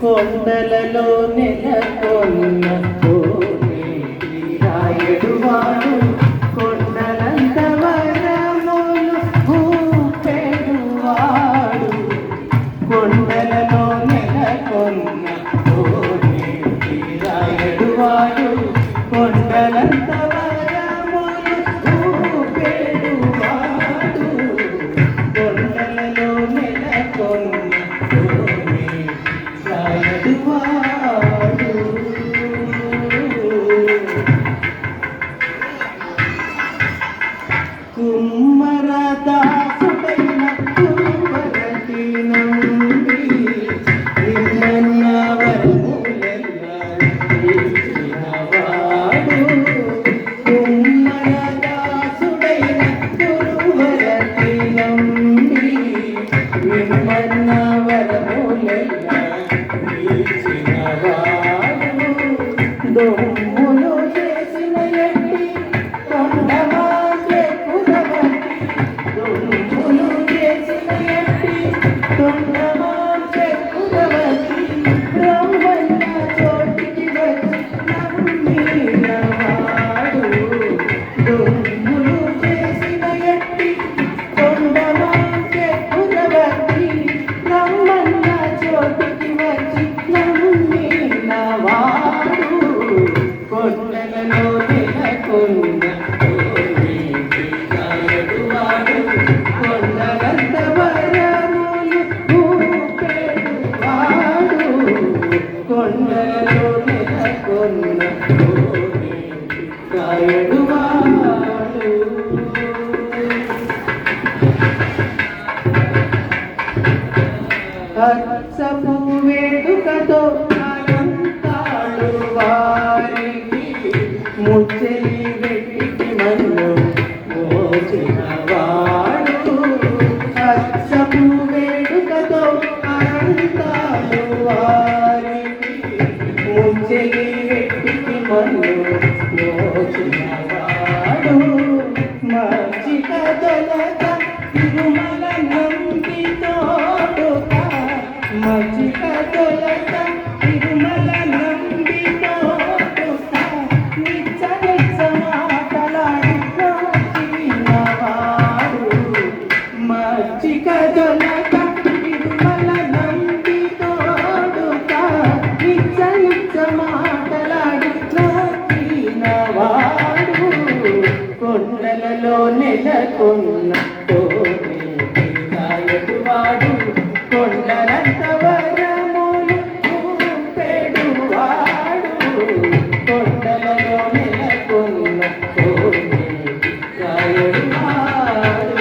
కొండలలో నెలకొన్న రాయుడువాడు కొండలంత వరములు భూపెడువాడు కొండలలో నెలకొన్న రాయుడువాడు కొండలంత వరములు భూపెడువాడు కొండలలో నెలకొన్న కుమ్మరదాసుడైన కురువరటి నుండి నిన్న వరములెల్లవాడు కుమ్మరదాసుడైన కురువరటి నుండి నిన్న దొమ్ములు చేసిన ఎట్టి తొండమాకే కురవటి దొమ్ములు చేసిన ఎట్టి తొండమాకే కురవటి బ్రహ్మన్న చోటికి వచ్చి నమ్మినవాడు దొమ్ములు చేసిన ఎట్టి తొండమాకే కురవటి బ్రహ్మన్న చోటికి వచ్చి నమ్మినవాడు కొండలలో నెలకొన్న రాయుడువాడు కొండలంత వరములు భూపెడువాడు కొండలలో నెలకొన్న రాయుడువాడు హర్షపు వేడుకతో ముచ్చలి వెట్టికి మన్ను మోచినవాడు అచ్చపు వేడుకతో అనంతాలు వారికి ముచ్చలి వెట్టికి మన్ను మోచినవాడు మచ్చిక తొలక తిరుమల నంది తోడుక మచ్చిక తొలక తిరుమల నంది మచ్చిక జనక తిరుమల నంది తోడుక నిచ్చ నిచ్చ మాటలాడి నచ్చినవాడు కొండలలో నెలకొన్న రాయుడువాడు కొండలంత వరములు భూపెడువాడు కొండలలో నెలకొన్న రాయుడువాడు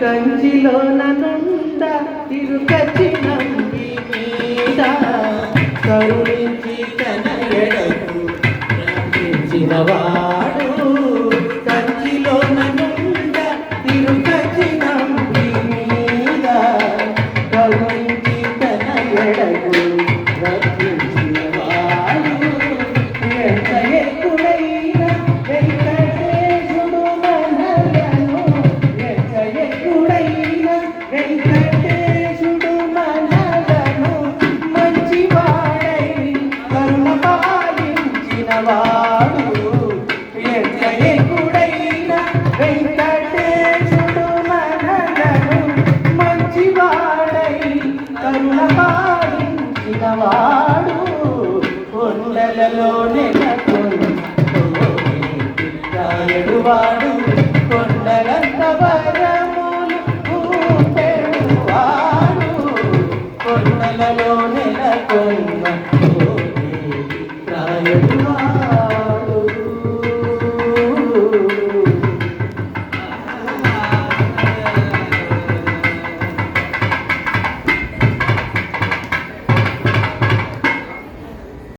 కంచిలోన నుండ తిరుకచి నంది మీద కరుణించి తన ఎడకు రక్షించినవాడు కంచిలోన నుండ తిరుకచి నంది మీద కరుణించి తన ఎడకు రక్షించినవాడు ఎంత ఎక్కువైన వెంకటేశుడు మనలను వెంకటేశుడు మనలను మంచివాడై కరుణ పాలించినవాడు ఎంతైన వెంకటేశుడు మనలను మంచివాడై కరుణ పాలించినవాడు కొండలలో నెలకొన్న రాయుడువాడు కొండలంత